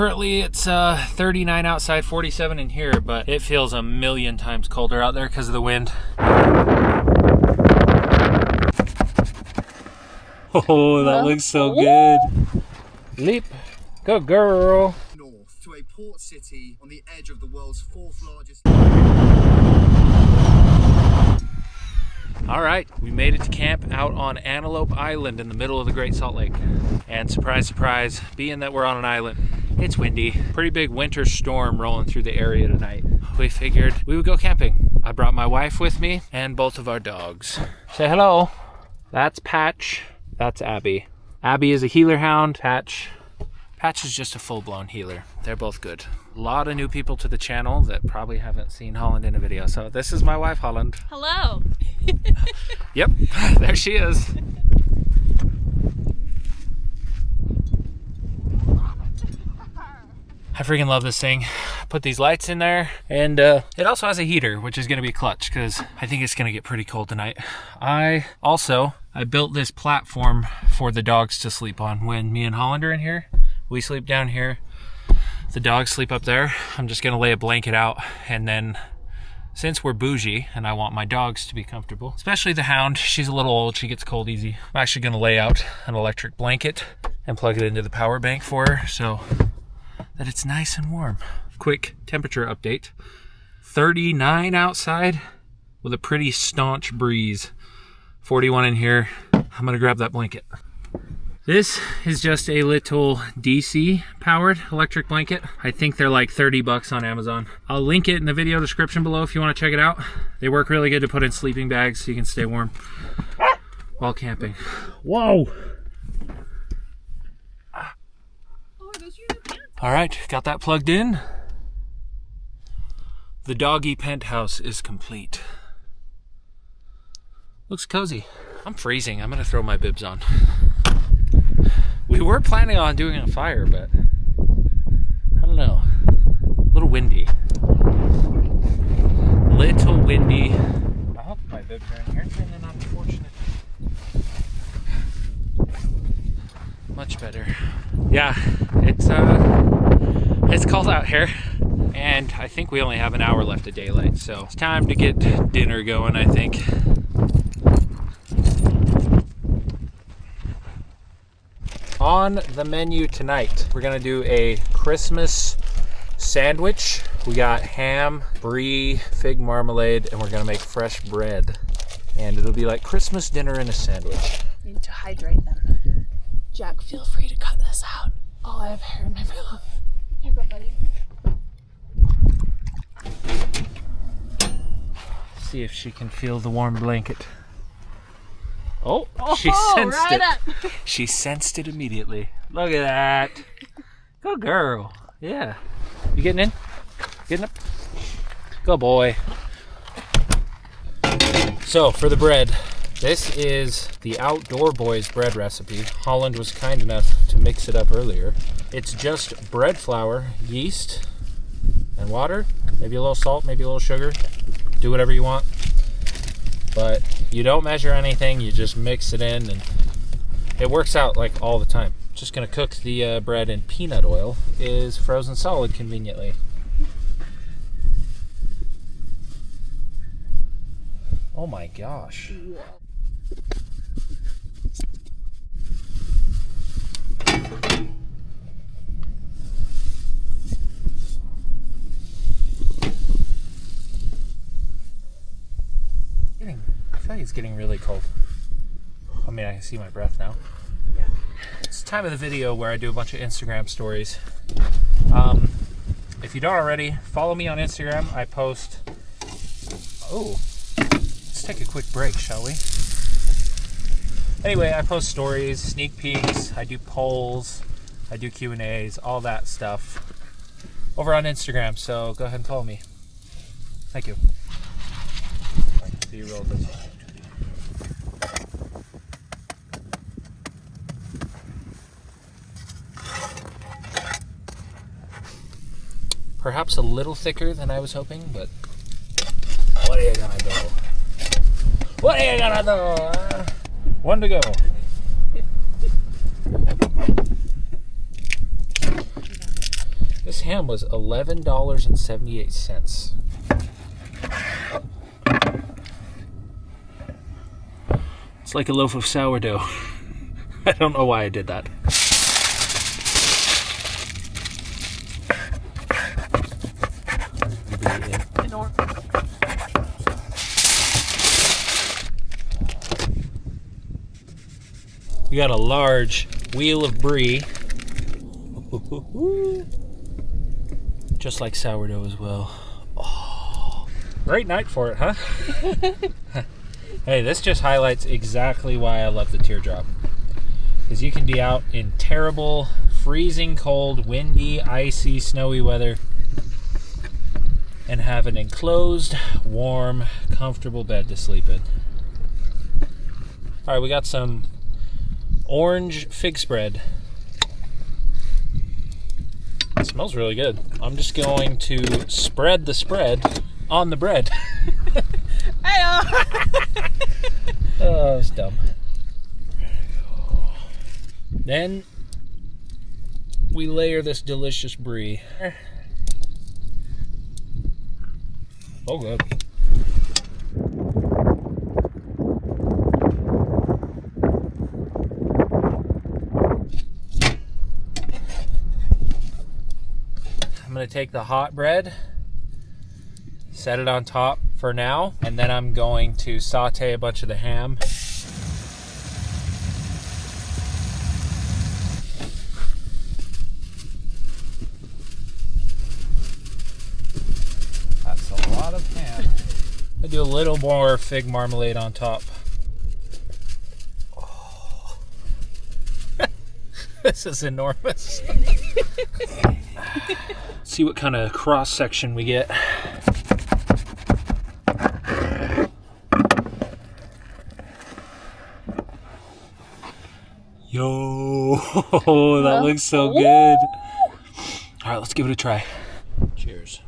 Currently it's 39 outside, 47 in here, but it feels a million times colder out there because of the wind. Oh, that looks so good. Leap. Go girl. North to a port city on the edge of the world's 4th largest. All right, we made it to camp out on Antelope Island in the middle of the Great Salt Lake. And surprise, surprise, being that we're on an island, it's windy. Pretty big winter storm rolling through the area tonight. We figured we would go camping. I brought my wife with me and both of our dogs. Say hello. That's Patch. That's Abby. Abby is a healer hound. Patch is just a full-blown healer. They're both good. A lot of new people to the channel that probably haven't seen Holland in a video. So this is my wife, Holland. Hello. Yep, there she is. I freaking love this thing. Put these lights in there, and it also has a heater, which is gonna be clutch because I think it's gonna get pretty cold tonight. I built this platform for the dogs to sleep on. When me and Holland are in here, we sleep down here. The dogs sleep up there. I'm just gonna lay a blanket out, and then since we're bougie and I want my dogs to be comfortable, especially the hound, she's a little old, she gets cold easy. I'm actually gonna lay out an electric blanket and plug it into the power bank for her so that it's nice and warm. Quick temperature update. 39 outside with a pretty staunch breeze. 41 in here. I'm gonna grab that blanket. This is just a little DC powered electric blanket. I think they're like 30 bucks on Amazon. I'll link it in the video description below if you want to check it out. They work really good to put in sleeping bags so you can stay warm while camping. Whoa! All right, got that plugged in. The doggy penthouse is complete. Looks cozy. I'm freezing. I'm gonna throw my bibs on. We were planning on doing a fire, but I don't know. A little windy. Little windy. I hope my bibs are in here, and then I'm fortunate. Much better. Yeah, it's cold out here, and I think we only have an hour left of daylight, so it's time to get dinner going, I think. On the menu tonight, we're gonna do a Christmas sandwich. We got ham, brie, fig marmalade, and we're gonna make fresh bread. And it'll be like Christmas dinner in a sandwich. Need to hydrate them. Jack, feel free to cut this out. Oh, I have hair in my mouth. Here you go, buddy. See if she can feel the warm blanket. Oh, she Oh, sensed right it. up. She sensed it immediately. Look at that. Good girl. Yeah. You getting in? Getting up? Good boy. So, for the bread, this is the Outdoor Boys bread recipe. Holland was kind enough to mix it up earlier. It's just bread flour, yeast, and water. Maybe a little salt, maybe a little sugar. Do whatever you want. But you don't measure anything, you just mix it in, and it works out like all the time. Just gonna cook the bread in peanut oil. Is frozen solid conveniently. Oh my gosh. I feel like it's getting really cold. I mean, I can see my breath now. Yeah. It's the time of the video where I do a bunch of Instagram stories. If you don't already, follow me on Instagram. I post... Oh, let's take a quick break, shall we? Anyway, I post stories, sneak peeks, I do polls, I do Q&As, all that stuff over on Instagram, so go ahead and follow me. Thank you. B-roll this one. Perhaps a little thicker than I was hoping, but what are you gonna do? What are you gonna do? One to go. This ham was $11.78. It's like a loaf of sourdough. I don't know why I did that. We got a large wheel of brie. Just like sourdough as well. Oh, great night for it, huh? Hey, this just highlights exactly why I love the Teardrop. Because you can be out in terrible, freezing cold, windy, icy, snowy weather and have an enclosed, warm, comfortable bed to sleep in. All right, we got some orange fig spread. It smells really good. I'm just going to spread the spread on the bread. Oh, it's dumb. Then we layer this delicious brie. Oh, good. I'm going to take the hot bread, set it on top for now, and then I'm going to saute a bunch of the ham. That's a lot of ham. I do a little more fig marmalade on top. Oh. This is enormous. See what kind of cross section we get. Yo, that looks so good. All right, let's give it a try. Cheers.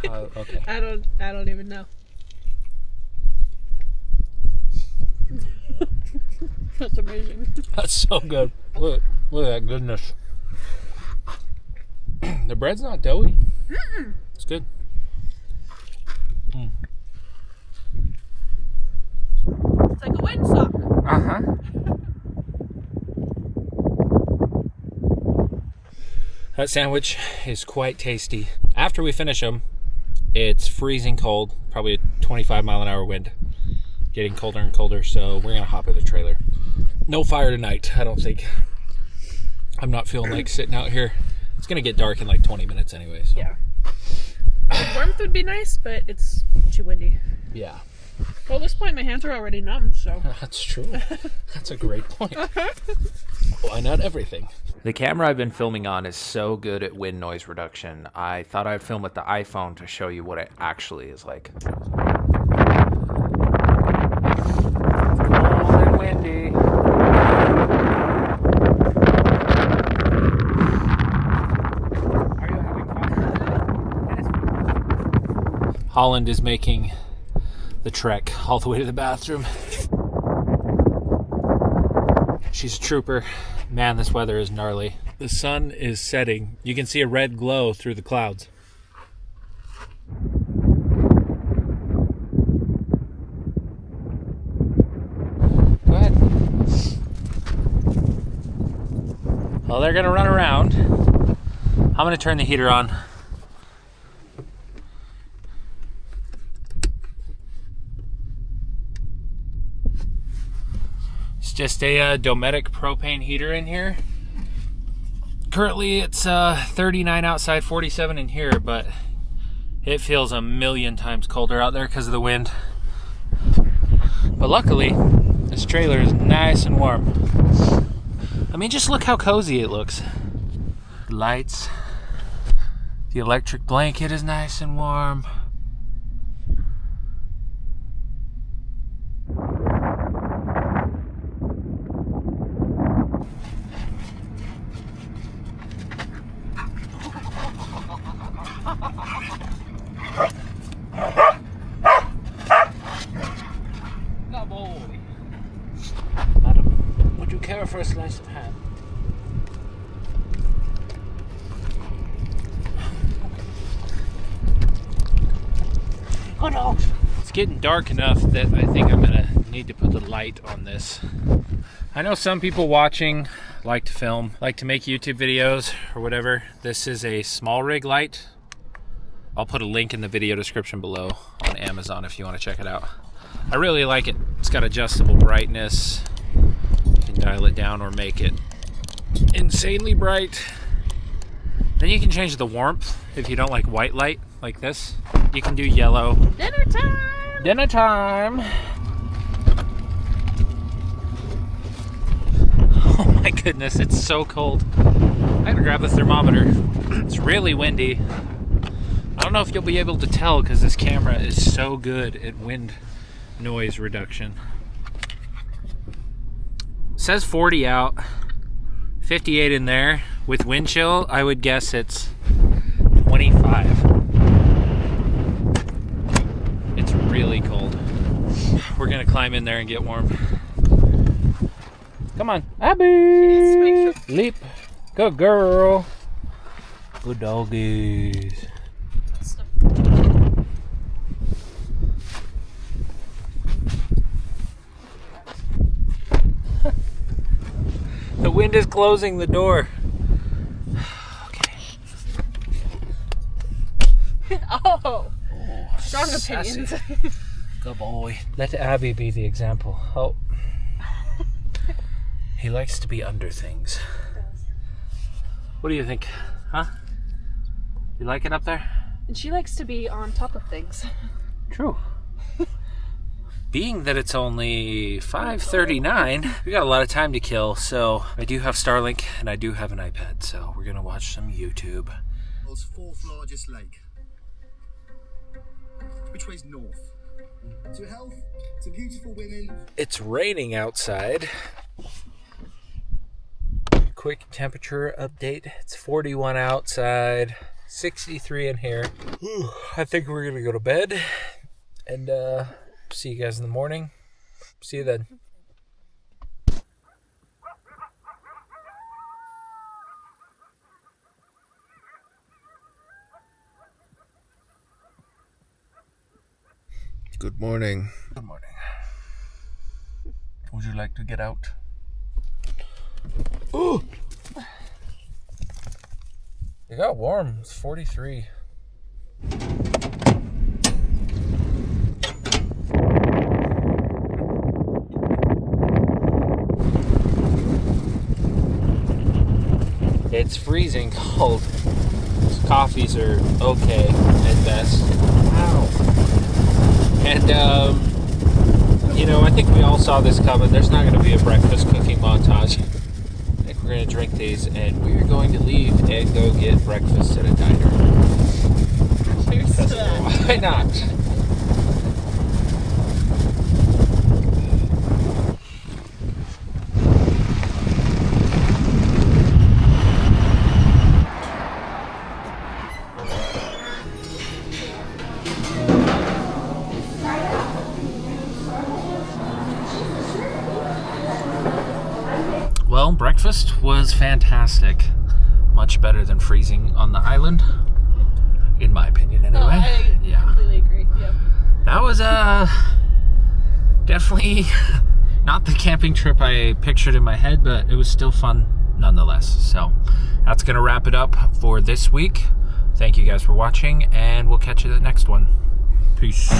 Okay. I don't even know. That's amazing. That's so good. Look at that goodness. The bread's not doughy. Mm-mm. It's good. Mm. It's like a windsock. Uh-huh. That sandwich is quite tasty. After we finish them, it's freezing cold, probably a 25-mile-an-hour wind. Getting colder and colder, so we're gonna hop in the trailer. No fire tonight, I don't think. I'm not feeling like sitting out here. It's gonna get dark in like 20 minutes anyway. So. Yeah. Warmth would be nice, but it's too windy. Yeah. Well, at this point, my hands are already numb, so. That's true. That's a great point. Why not everything? The camera I've been filming on is so good at wind noise reduction. I thought I'd film with the iPhone to show you what it actually is like. Cold and windy. Are you having fun? Holland is making the trek all the way to the bathroom. She's a trooper. Man, this weather is gnarly. The sun is setting. You can see a red glow through the clouds. Go ahead. Well, they're gonna run around. I'm gonna turn the heater on. Just a Dometic propane heater in here. Currently it's 39 outside, 47 in here, but it feels a million times colder out there because of the wind. But luckily, this trailer is nice and warm. I mean, just look how cozy it looks. The lights, the electric blanket is nice and warm. Madam, would you care for a slice of ham? Oh no. It's getting dark enough that I think I'm gonna need to put the light on this. I know some people watching like to film, like to make YouTube videos or whatever. This is a small rig light. I'll put a link in the video description below on Amazon if you want to check it out. I really like it. It's got adjustable brightness. You can dial it down or make it insanely bright. Then you can change the warmth if you don't like white light like this. You can do yellow. Dinner time! Dinner time! Oh my goodness, it's so cold. I gotta grab the thermometer. It's really windy. I don't know if you'll be able to tell because this camera is so good at wind noise reduction. It says 40 out, 58 in there. With wind chill, I would guess it's 25. It's really cold. We're gonna climb in there and get warm. Come on, Abby! Leap. Good girl. Good doggies. The wind is closing the door. Okay. Oh, strong opinions. Good boy. Let Abby be the example. Oh. He likes to be under things. What do you think? Huh? You like it up there? And she likes to be on top of things. True. Being that it's only 5:39, we got a lot of time to kill, so I do have Starlink and I do have an iPad, so we're gonna watch some YouTube. World's fourth largest lake. Which way's north? To health, to beautiful women. It's raining outside. Quick temperature update. It's 41 outside, 63 in here. Whew, I think we're gonna go to bed and see you guys in the morning. See you then. Good morning. Good morning. Would you like to get out? Ooh! It got warm. It's 43. It's freezing cold. These coffees are okay at best. Wow. And, you know, I think we all saw this coming. There's not going to be a breakfast cooking montage. I think we're going to drink these and we're going to leave and go get breakfast at a diner. Cheers to that. Why not? Well, breakfast was fantastic. Much better than freezing on the island, in my opinion anyway. I completely agree. Yep. That was definitely not the camping trip I pictured in my head, but it was still fun nonetheless. So that's going to wrap it up for this week. Thank you guys for watching, and we'll catch you the next one. Peace.